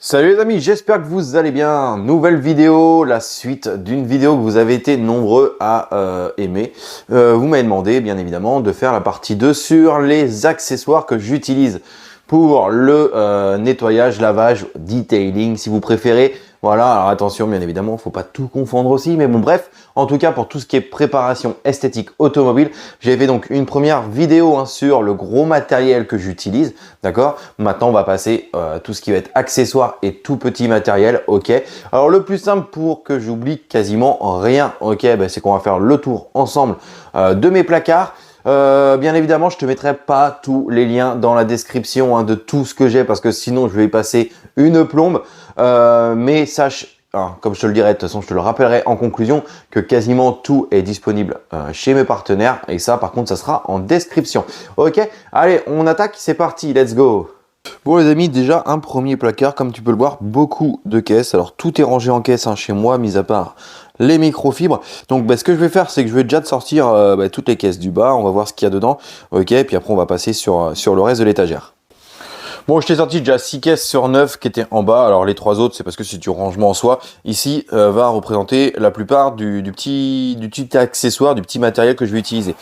Salut les amis, j'espère que vous allez bien. Nouvelle vidéo, la suite d'une vidéo que vous avez été nombreux à aimer. Vous m'avez demandé bien évidemment de faire la partie 2 sur les accessoires que j'utilise pour le nettoyage, lavage, detailing si vous préférez. Voilà, alors attention bien évidemment, il ne faut pas tout confondre aussi, mais bon bref, en tout cas pour tout ce qui est préparation esthétique automobile, j'ai fait donc une première vidéo sur le gros matériel que j'utilise, d'accord. Maintenant on va passer à tout ce qui va être accessoires et tout petit matériel, ok. Alors le plus simple pour que j'oublie quasiment rien, ok, c'est qu'on va faire le tour ensemble de mes placards. Bien évidemment, je te mettrai pas tous les liens dans la description de tout ce que j'ai parce que sinon je vais y passer une plombe. Mais sache, comme je te le dirai, de toute façon je te le rappellerai en conclusion, que quasiment tout est disponible chez mes partenaires et ça par contre ça sera en description. Ok, allez on attaque, c'est parti, let's go. Bon les amis, déjà un premier placard, comme tu peux le voir, beaucoup de caisses. Alors tout est rangé en caisse chez moi, mis à part les microfibres. Donc ce que je vais faire, c'est que je vais déjà te sortir toutes les caisses du bas, on va voir ce qu'il y a dedans. Ok, et puis après on va passer sur le reste de l'étagère. Bon, je t'ai sorti déjà 6 caisses sur 9 qui étaient en bas. Alors les 3 autres, c'est parce que c'est du rangement en soi. Ici, va représenter la plupart du petit accessoire, du petit matériel que je vais utiliser.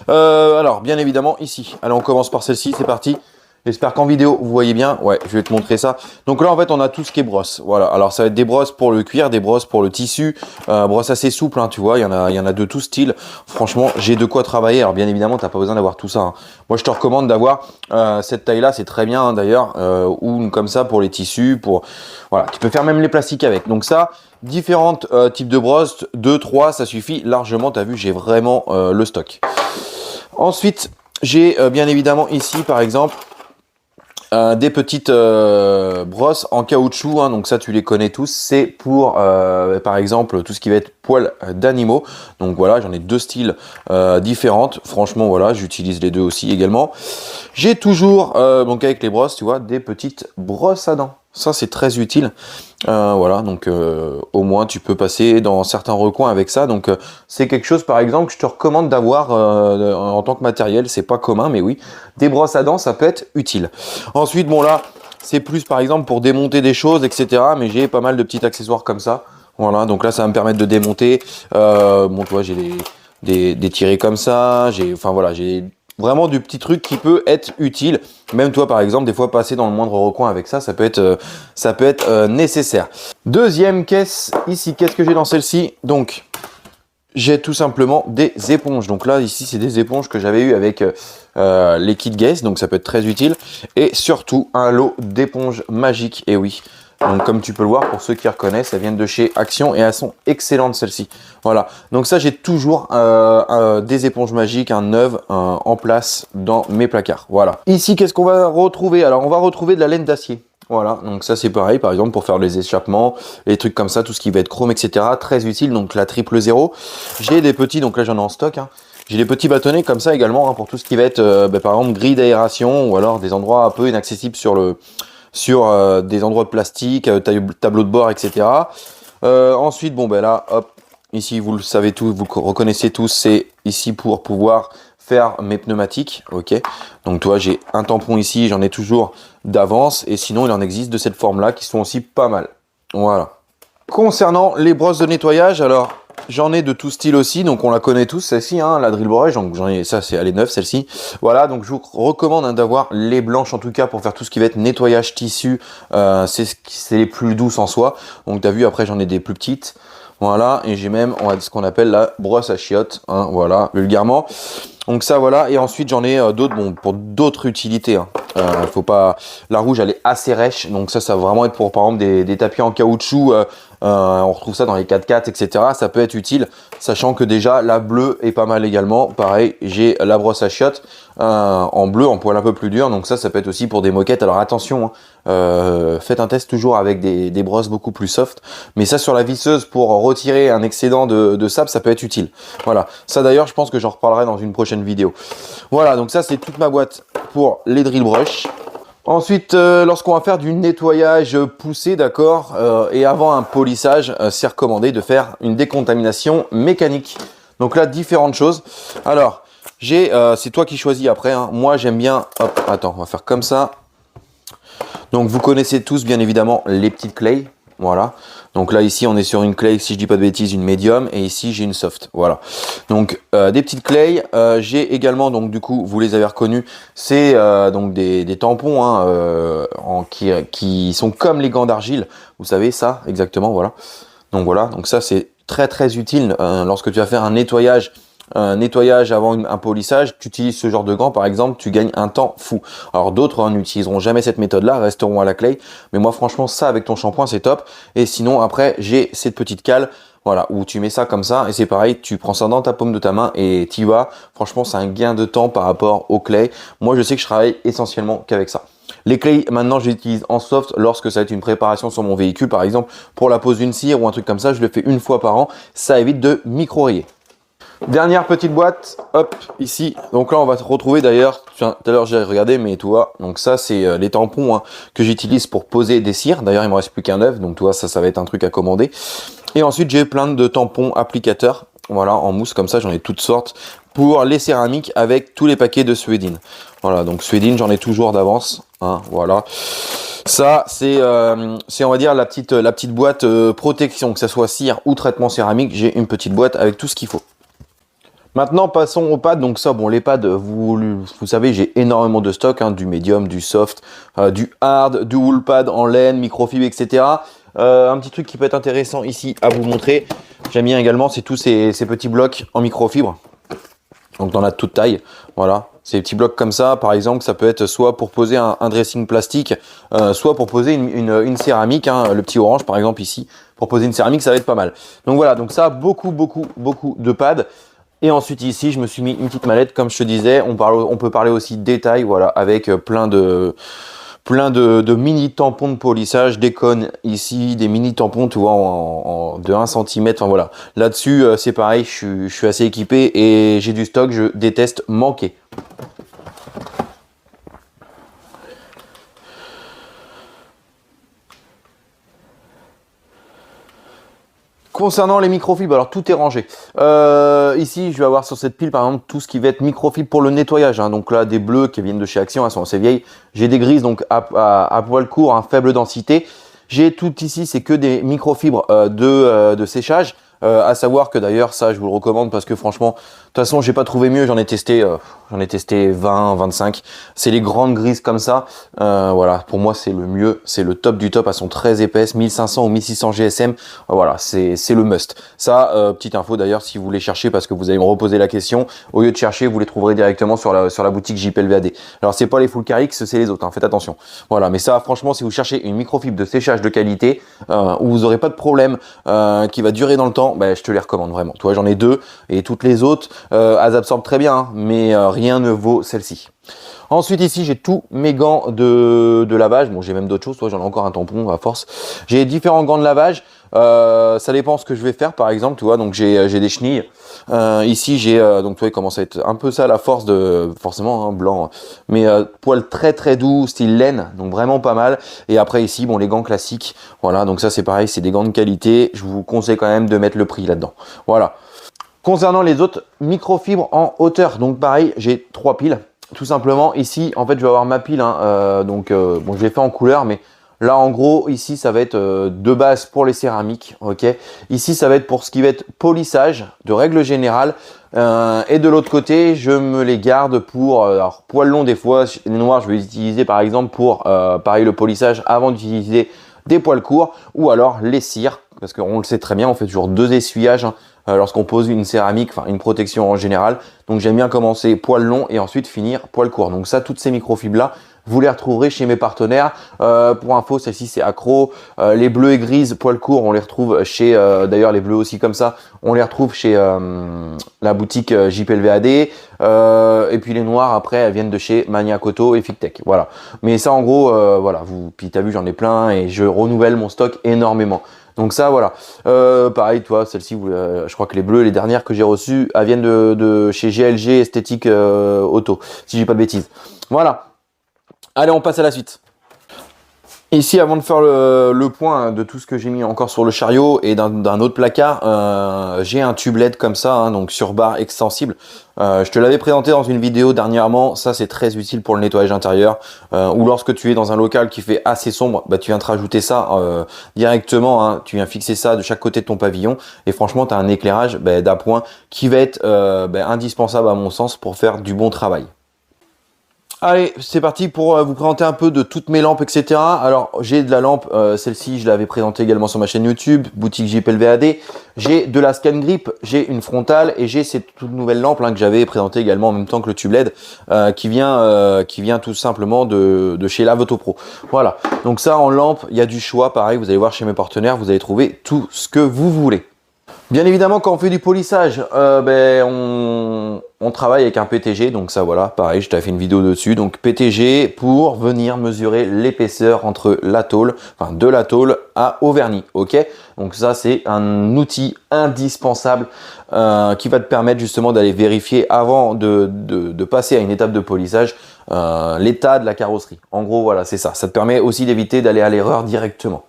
Alors, bien évidemment, ici. Allez, on commence par celle-ci, c'est parti. J'espère qu'en vidéo, vous voyez bien. Ouais, je vais te montrer ça. Donc là, en fait, on a tout ce qui est brosse. Voilà. Alors, ça va être des brosses pour le cuir, des brosses pour le tissu. Brosses assez souples, tu vois. Il y en a de tout style. Franchement, j'ai de quoi travailler. Alors, bien évidemment, t'as pas besoin d'avoir tout ça. Moi, je te recommande d'avoir cette taille-là. C'est très bien, d'ailleurs. Ou comme ça pour les tissus. Voilà. Tu peux faire même les plastiques avec. Donc ça, différentes types de brosses. 2, 3, ça suffit largement. T'as vu, j'ai vraiment le stock. Ensuite, j'ai bien évidemment ici, par exemple, des petites brosses en caoutchouc, donc ça tu les connais tous, c'est pour par exemple tout ce qui va être poils d'animaux. Donc voilà, j'en ai deux styles différentes, franchement voilà, j'utilise les deux aussi également. J'ai toujours donc avec les brosses, tu vois, des petites brosses à dents. Ça c'est très utile, voilà, donc au moins tu peux passer dans certains recoins avec ça, donc c'est quelque chose par exemple que je te recommande d'avoir en tant que matériel. C'est pas commun, mais oui, des brosses à dents ça peut être utile. Ensuite bon là c'est plus par exemple pour démonter des choses etc, mais j'ai pas mal de petits accessoires comme ça, voilà, donc là ça va me permettre de démonter, bon tu vois j'ai des tirets comme ça, j'ai vraiment du petit truc qui peut être utile. Même toi par exemple, des fois passer dans le moindre recoin avec ça, ça peut être nécessaire. Deuxième caisse, ici, qu'est-ce que j'ai dans celle-ci? Donc, j'ai tout simplement des éponges. Donc là, ici, c'est des éponges que j'avais eu avec les kits Guess, donc ça peut être très utile. Et surtout, un lot d'éponges magiques, et oui. Donc comme tu peux le voir, pour ceux qui reconnaissent, elles viennent de chez Action et elles sont excellentes celles-ci. Voilà, donc ça j'ai toujours des éponges magiques, neuves en place dans mes placards. Voilà. Ici qu'est-ce qu'on va retrouver? Alors on va retrouver de la laine d'acier. Voilà, donc ça c'est pareil, par exemple pour faire les échappements, les trucs comme ça, tout ce qui va être chrome, etc. Très utile, donc la 000. J'ai des petits, donc là j'en ai en stock. J'ai des petits bâtonnets comme ça également pour tout ce qui va être par exemple grille d'aération ou alors des endroits un peu inaccessibles sur des endroits de plastique, tableau de bord, etc. Ensuite, bon ben là, hop, ici vous le savez tous, vous reconnaissez tous, c'est ici pour pouvoir faire mes pneumatiques, ok. Donc toi, j'ai un tampon ici, j'en ai toujours d'avance, et sinon il en existe de cette forme-là qui sont aussi pas mal. Voilà. Concernant les brosses de nettoyage, alors j'en ai de tout style aussi, donc on la connaît tous, celle-ci, la drill brush, donc j'en ai, ça c'est elle est neuve celle-ci. Voilà, donc je vous recommande d'avoir les blanches en tout cas pour faire tout ce qui va être nettoyage tissu, c'est les plus douces en soi. Donc tu as vu, après j'en ai des plus petites, voilà, et j'ai même ce qu'on appelle la brosse à chiottes, voilà, vulgairement. Donc ça voilà, et ensuite j'en ai d'autres, bon, pour d'autres utilités. Faut pas, la rouge elle est assez rêche, donc ça va vraiment être pour par exemple des tapis en caoutchouc. On retrouve ça dans les 4x4 etc, ça peut être utile, sachant que déjà la bleue est pas mal également. Pareil, j'ai la brosse à chiottes en bleu, en poil un peu plus dur, donc ça peut être aussi pour des moquettes. Alors attention, faites un test toujours avec des brosses beaucoup plus soft, mais ça sur la visseuse pour retirer un excédent de sable, ça peut être utile. Voilà, ça d'ailleurs je pense que j'en reparlerai dans une prochaine vidéo. Voilà, donc ça c'est toute ma boîte pour les drill brush. Ensuite, lorsqu'on va faire du nettoyage poussé, d'accord, et avant un polissage, c'est recommandé de faire une décontamination mécanique. Donc là, différentes choses. Alors, c'est toi qui choisis après. Moi, j'aime bien. Hop, attends, on va faire comme ça. Donc vous connaissez tous bien évidemment les petites clays. Voilà. Donc là ici on est sur une clay, si je dis pas de bêtises, une médium, et ici j'ai une soft. Voilà. Donc des petites clays. J'ai également, donc du coup vous les avez reconnus, c'est donc des tampons hein, qui sont comme les gants d'argile. Vous savez ça exactement. Voilà. Donc ça c'est très très utile lorsque tu vas faire un nettoyage avant un polissage. Tu utilises ce genre de gants par exemple, tu gagnes un temps fou. Alors d'autres n'utiliseront jamais cette méthode là, resteront à la clay, mais moi franchement ça avec ton shampoing c'est top. Et sinon après j'ai cette petite cale, voilà, où tu mets ça comme ça et c'est pareil, tu prends ça dans ta paume de ta main et tu y vas. Franchement c'est un gain de temps par rapport au clay. Moi je sais que je travaille essentiellement qu'avec ça. Les clays, maintenant, je les utilise en soft lorsque ça va être une préparation sur mon véhicule, par exemple, pour la pose d'une cire ou un truc comme ça. Je le fais une fois par an. Ça évite de micro-rayer. Dernière petite boîte, hop, ici. Donc là, on va se retrouver d'ailleurs, tout à l'heure j'ai regardé, mais tu vois, donc ça, c'est les tampons hein, que j'utilise pour poser des cires. D'ailleurs, il me reste plus qu'un œuf, donc tu vois, ça va être un truc à commander. Et ensuite, j'ai plein de tampons applicateurs, voilà, en mousse comme ça, j'en ai toutes sortes, pour les céramiques avec tous les paquets de Suedine. Voilà, donc Suedine, j'en ai toujours d'avance, hein, voilà. Ça, c'est on va dire la petite boîte protection, que ce soit cire ou traitement céramique, j'ai une petite boîte avec tout ce qu'il faut. Maintenant, passons aux pads. Donc ça, bon, les pads, vous savez, j'ai énormément de stock, hein, du médium, du soft, du hard, du wool pad en laine, microfibre, etc. Un petit truc qui peut être intéressant ici à vous montrer, j'aime bien également, c'est tous ces petits blocs en microfibre. Donc dans la toute taille, voilà. Ces petits blocs comme ça, par exemple, ça peut être soit pour poser un dressing plastique, soit pour poser une céramique, hein, le petit orange par exemple ici. Pour poser une céramique, ça va être pas mal. Donc voilà, donc ça, beaucoup de pads. Et ensuite ici, je me suis mis une petite mallette, comme je te disais. On peut parler aussi de détails, voilà, avec plein de mini tampons de polissage, des cônes ici, des mini tampons, tu vois, de 1 cm. Enfin voilà, là-dessus, c'est pareil, je suis assez équipé et j'ai du stock, je déteste manquer. Concernant les microfibres, alors tout est rangé. Ici, je vais avoir sur cette pile, par exemple, tout ce qui va être microfibre pour le nettoyage. Hein. Donc là, des bleus qui viennent de chez Action, elles sont assez vieilles. J'ai des grises, donc à poil court, hein, faible densité. J'ai tout ici, c'est que des microfibres de séchage. À savoir que d'ailleurs, ça, je vous le recommande parce que franchement, de toute façon, j'ai pas trouvé mieux. J'en ai testé 20, 25. C'est les grandes grises comme ça. Voilà, pour moi, c'est le mieux. C'est le top du top. Elles sont très épaisses, 1500 ou 1600 GSM. Voilà, c'est le must. Ça, petite info d'ailleurs, si vous voulez chercher, parce que vous allez me reposer la question, au lieu de chercher, vous les trouverez directement sur la boutique JPLVAD. Alors, c'est pas les Full Carix, c'est les autres. Hein, faites attention. Voilà, mais ça, franchement, si vous cherchez une microfibre de séchage de qualité, où vous n'aurez pas de problème, qui va durer dans le temps, ben, je te les recommande vraiment. Tu vois, j'en ai deux et toutes les autres, elles absorbent très bien, hein, mais rien ne vaut celle-ci. Ensuite ici j'ai tous mes gants de lavage. Bon, j'ai même d'autres choses, toi j'en ai encore un tampon à force. J'ai différents gants de lavage. Ça dépend ce que je vais faire par exemple, tu vois. Donc j'ai des chenilles. Ici j'ai donc tu vois, il commence à être un peu ça la force de forcément hein, blanc, mais poil très doux style laine, donc vraiment pas mal. Et après ici bon les gants classiques. Voilà, donc ça c'est pareil, c'est des gants de qualité. Je vous conseille quand même de mettre le prix là-dedans. Voilà. Concernant les autres microfibres en hauteur, donc pareil, j'ai 3 piles. Tout simplement, ici, en fait, je vais avoir ma pile. Hein, bon, je l'ai fait en couleur, mais là, en gros, ici, ça va être de base pour les céramiques. Ok. Ici, ça va être pour ce qui va être polissage, de règle générale. Et de l'autre côté, je me les garde pour alors, poils longs des fois. Les noirs, je vais les utiliser par exemple pour pareil le polissage avant d'utiliser des poils courts ou alors les cires. Parce qu'on le sait très bien, on fait toujours 2 essuyages. Hein, lorsqu'on pose une céramique, enfin une protection en général. Donc j'aime bien commencer poil long et ensuite finir poil court. Donc ça, toutes ces microfibres là, vous les retrouverez chez mes partenaires. Pour info, celle-ci c'est Accro. Les bleus et grises poil court, on les retrouve chez, d'ailleurs les bleus aussi comme ça, on les retrouve chez la boutique JPLVAD. Et puis les noirs après, elles viennent de chez Maniacoto et Fictech. Voilà. Mais ça en gros, voilà. Puis t'as vu, j'en ai plein et je renouvelle mon stock énormément. Donc ça, voilà. Pareil, toi, celle-ci, je crois que les bleus, les dernières que j'ai reçues, elles viennent de chez GLG Esthétique Auto, si j'ai pas de bêtises. Voilà. Allez, on passe à la suite. Ici, avant de faire le point de tout ce que j'ai mis encore sur le chariot et d'un autre placard, j'ai un tube LED comme ça, hein, donc sur barre extensible. Je te l'avais présenté dans une vidéo dernièrement, ça c'est très utile pour le nettoyage intérieur, ou lorsque tu es dans un local qui fait assez sombre, bah, tu viens te rajouter ça directement, hein, tu viens fixer ça de chaque côté de ton pavillon, et franchement tu as un éclairage d'appoint qui va être indispensable à mon sens pour faire du bon travail. Allez, c'est parti pour vous présenter un peu de toutes mes lampes, etc. Alors, j'ai de la lampe, celle-ci, je l'avais présentée également sur ma chaîne YouTube, boutique JPLVAD. J'ai de la Scan Grip, j'ai une frontale et j'ai cette toute nouvelle lampe là, que j'avais présentée également en même temps que le tube LED qui vient tout simplement de chez Lavotopro. Voilà, donc ça en lampe, il y a du choix, pareil, vous allez voir chez mes partenaires, vous allez trouver tout ce que vous voulez. Bien évidemment, quand on fait du polissage, on travaille avec un PTG, donc ça voilà, pareil, je t'avais fait une vidéo dessus. Donc PTG pour venir mesurer l'épaisseur entre la tôle, enfin de la tôle au vernis, ok. Donc ça c'est un outil indispensable qui va te permettre justement d'aller vérifier avant de passer à une étape de polissage l'état de la carrosserie. En gros voilà, c'est ça. Ça te permet aussi d'éviter d'aller à l'erreur directement.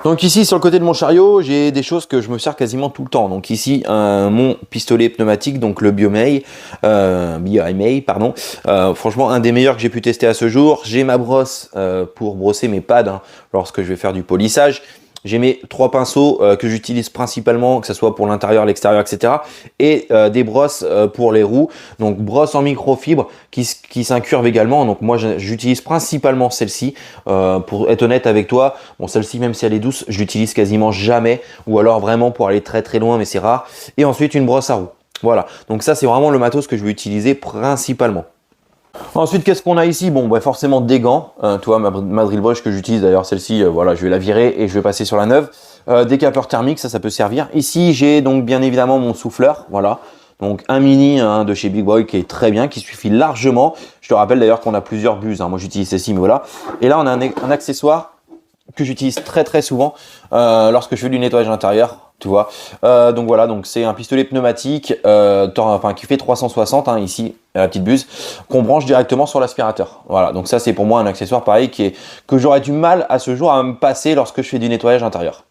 Donc ici sur le côté de mon chariot, j'ai des choses que je me sers quasiment tout le temps. Donc ici mon pistolet pneumatique, donc le Biomei, pardon. Franchement un des meilleurs que j'ai pu tester à ce jour. J'ai ma brosse pour brosser mes pads hein, lorsque je vais faire du polissage. J'ai mes 3 pinceaux que j'utilise principalement, que ce soit pour l'intérieur, l'extérieur, etc. Et des brosses pour les roues. Donc brosse en microfibre qui s'incurve également. Donc moi j'utilise principalement celle-ci. Pour être honnête avec toi, bon celle-ci même si elle est douce, je l'utilise quasiment jamais. Ou alors vraiment pour aller très très loin, mais c'est rare. Et ensuite une brosse à roues. Voilà, donc ça c'est vraiment le matos que je vais utiliser principalement. Ensuite, qu'est-ce qu'on a ici? Bon, bah forcément des gants. Tu vois, ma drill brush que j'utilise d'ailleurs, celle-ci, voilà, je vais la virer et je vais passer sur la neuve. Des capeurs thermiques, ça peut servir. Ici, j'ai donc bien évidemment mon souffleur, voilà. Donc un mini hein, de chez Big Boy qui est très bien, qui suffit largement. Je te rappelle d'ailleurs qu'on a plusieurs buses. Hein. Moi, j'utilise celle-ci, mais voilà. Et là, on a un accessoire que j'utilise très très souvent lorsque je fais du nettoyage intérieur, tu vois. Donc voilà, donc c'est un pistolet pneumatique qui fait 360 hein, ici, la petite buse, qu'on branche directement sur l'aspirateur. Voilà, donc ça c'est pour moi un accessoire pareil que j'aurais du mal à ce jour à me passer lorsque je fais du nettoyage intérieur.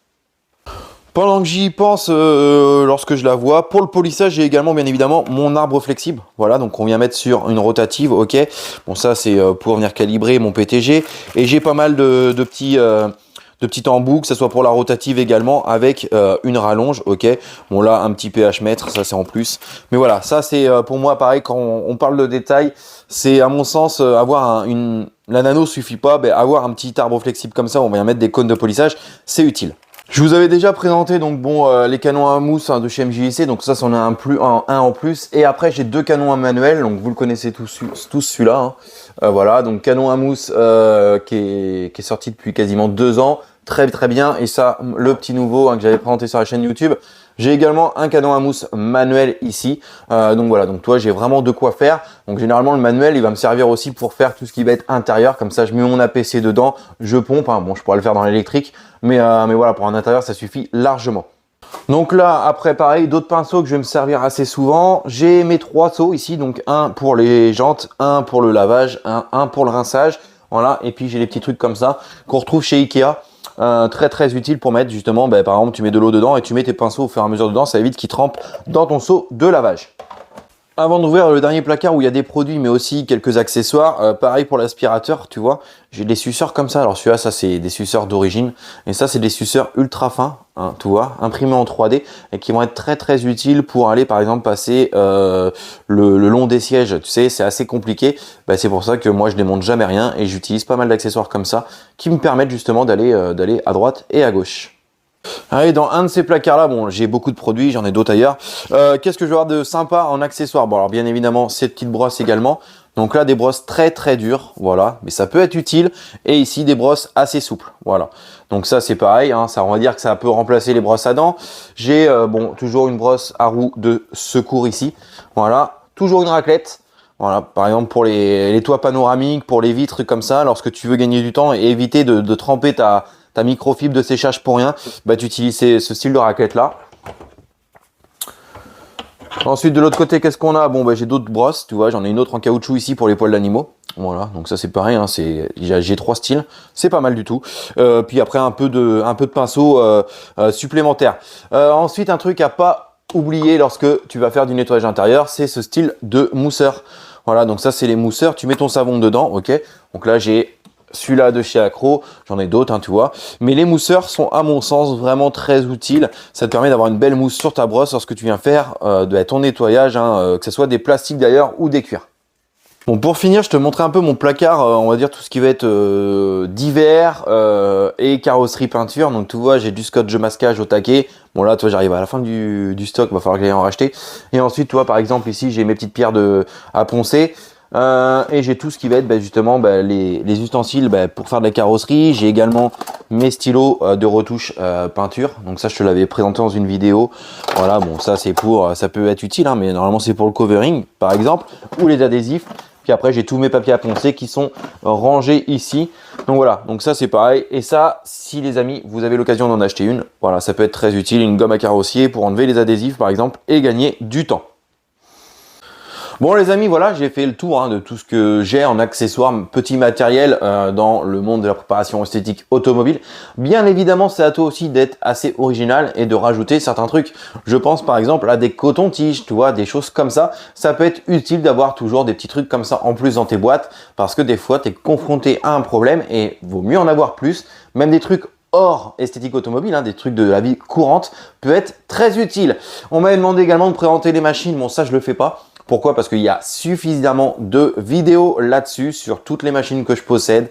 Pendant que j'y pense, lorsque je la vois, pour le polissage, j'ai également bien évidemment mon arbre flexible. Voilà, donc on vient mettre sur une rotative, ok. Bon ça c'est pour venir calibrer mon PTG. Et j'ai pas mal de petits embouts, que ce soit pour la rotative également, avec une rallonge, ok. Bon là, un petit pH mètre, ça c'est en plus. Mais voilà, ça c'est pour moi pareil, quand on parle de détail, c'est à mon sens avoir la nano suffit pas, avoir un petit arbre flexible comme ça, on vient mettre des cônes de polissage, c'est utile. Je vous avais déjà présenté donc bon les canons à mousse hein, de chez MJC, donc ça c'en a un en plus. Et après j'ai 2 canons à manuel, donc vous le connaissez tous celui-là. Hein. Voilà, donc canon à mousse qui est sorti depuis quasiment 2 ans, très très bien. Et ça, le petit nouveau hein, que j'avais présenté sur la chaîne YouTube. J'ai également un canon à mousse manuel ici. Donc voilà, donc toi j'ai vraiment de quoi faire. Donc généralement le manuel il va me servir aussi pour faire tout ce qui va être intérieur. Comme ça je mets mon APC dedans, je pompe. Hein. Bon je pourrais le faire dans l'électrique, mais voilà pour un intérieur ça suffit largement. Donc là après pareil, d'autres pinceaux que je vais me servir assez souvent. J'ai mes 3 seaux ici, donc un pour les jantes, un pour le lavage, un pour le rinçage. Voilà, et puis j'ai les petits trucs comme ça qu'on retrouve chez Ikea. Très très utile pour mettre justement, par exemple tu mets de l'eau dedans et tu mets tes pinceaux au fur et à mesure dedans, ça évite qu'ils trempent dans ton seau de lavage. Avant d'ouvrir le dernier placard où il y a des produits mais aussi quelques accessoires, pareil pour l'aspirateur, tu vois, j'ai des suceurs comme ça. Alors celui-là, ça c'est des suceurs d'origine et ça c'est des suceurs ultra fins, hein, tu vois, imprimés en 3D et qui vont être très très utiles pour aller par exemple passer le long des sièges. Tu sais, c'est assez compliqué, c'est pour ça que moi je démonte jamais rien et j'utilise pas mal d'accessoires comme ça qui me permettent justement d'aller à droite et à gauche. Allez, dans un de ces placards là, bon j'ai beaucoup de produits, j'en ai d'autres ailleurs. Qu'est-ce que je vais avoir de sympa en accessoires? Bon alors bien évidemment cette petite brosse également. Donc là des brosses très très dures, voilà, mais ça peut être utile. Et ici des brosses assez souples, voilà. Donc ça c'est pareil, hein, ça on va dire que ça peut remplacer les brosses à dents. J'ai toujours une brosse à roue de secours ici, voilà. Toujours une raclette. Voilà, par exemple pour les toits panoramiques, pour les vitres comme ça, lorsque tu veux gagner du temps et éviter de tremper ta microfibre de séchage pour rien, tu utilises ce style de raclette là. Ensuite de l'autre côté, qu'est-ce qu'on a? Bon j'ai d'autres brosses, tu vois, j'en ai une autre en caoutchouc ici pour les poils d'animaux. Voilà, donc ça c'est pareil, hein, j'ai 3 styles, c'est pas mal du tout. Puis après un peu de pinceau supplémentaire. Ensuite, un truc à pas oublier lorsque tu vas faire du nettoyage intérieur, c'est ce style de mousseur. Voilà, donc ça c'est les mousseurs, tu mets ton savon dedans, ok. Donc là j'ai celui-là de chez Acro, j'en ai d'autres, hein, tu vois. Mais les mousseurs sont à mon sens vraiment très utiles. Ça te permet d'avoir une belle mousse sur ta brosse lorsque tu viens faire ton nettoyage, hein, que ce soit des plastiques d'ailleurs ou des cuirs. Bon, pour finir, je te montrer un peu mon placard, on va dire tout ce qui va être d'hiver et carrosserie peinture. Donc tu vois, j'ai du scotch de masquage au taquet. Bon là, toi, j'arrive à la fin du stock, va falloir que j'aille en racheter. Et ensuite, toi, par exemple, ici, j'ai mes petites pierres à poncer. Et j'ai tout ce qui va être justement les ustensiles pour faire de la carrosserie. J'ai également mes stylos de retouche peinture. Donc ça, je te l'avais présenté dans une vidéo. Voilà, bon, ça c'est ça peut être utile, hein, mais normalement c'est pour le covering, par exemple, ou les adhésifs. Puis après, j'ai tous mes papiers à poncer qui sont rangés ici. Donc voilà, donc ça c'est pareil. Et ça, si les amis, vous avez l'occasion d'en acheter une, voilà, ça peut être très utile. Une gomme à carrossier pour enlever les adhésifs, par exemple, et gagner du temps. Bon les amis, voilà, j'ai fait le tour de tout ce que j'ai en accessoires, petit matériel dans le monde de la préparation esthétique automobile. Bien évidemment, c'est à toi aussi d'être assez original et de rajouter certains trucs. Je pense par exemple à des cotons-tiges, tu vois, des choses comme ça. Ça peut être utile d'avoir toujours des petits trucs comme ça en plus dans tes boîtes parce que des fois, tu es confronté à un problème et vaut mieux en avoir plus, même des trucs hors esthétique automobile, des trucs de la vie courante, peut être très utile. On m'avait demandé également de présenter les machines, bon ça je le fais pas. Pourquoi? Parce qu'il y a suffisamment de vidéos là-dessus sur toutes les machines que je possède.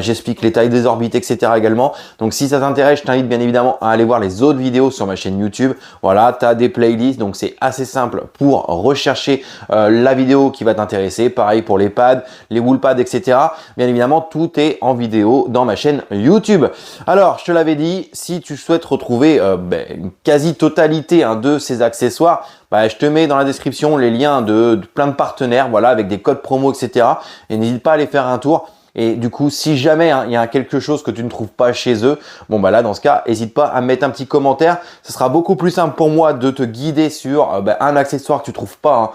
J'explique les tailles des orbites, etc. également. Donc si ça t'intéresse, je t'invite bien évidemment à aller voir les autres vidéos sur ma chaîne YouTube. Voilà, tu as des playlists, donc c'est assez simple pour rechercher la vidéo qui va t'intéresser. Pareil pour les pads, les wool pads, etc. Bien évidemment, tout est en vidéo dans ma chaîne YouTube. Alors, je te l'avais dit, si tu souhaites retrouver une quasi-totalité de ces accessoires, je te mets dans la description les liens de plein de partenaires, voilà, avec des codes promo, etc. Et n'hésite pas à aller faire un tour. Et du coup, si jamais il y a quelque chose que tu ne trouves pas chez eux, bon là dans ce cas, n'hésite pas à mettre un petit commentaire. Ce sera beaucoup plus simple pour moi de te guider sur un accessoire que tu trouves pas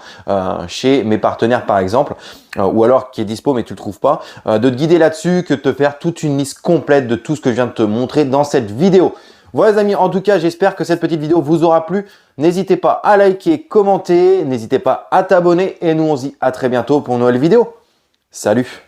chez mes partenaires par exemple, ou alors qui est dispo mais tu le trouves pas, de te guider là-dessus que de te faire toute une liste complète de tout ce que je viens de te montrer dans cette vidéo. Voilà les amis, en tout cas, j'espère que cette petite vidéo vous aura plu. N'hésitez pas à liker, commenter, n'hésitez pas à t'abonner et nous on se dit à très bientôt pour une nouvelle vidéo. Salut!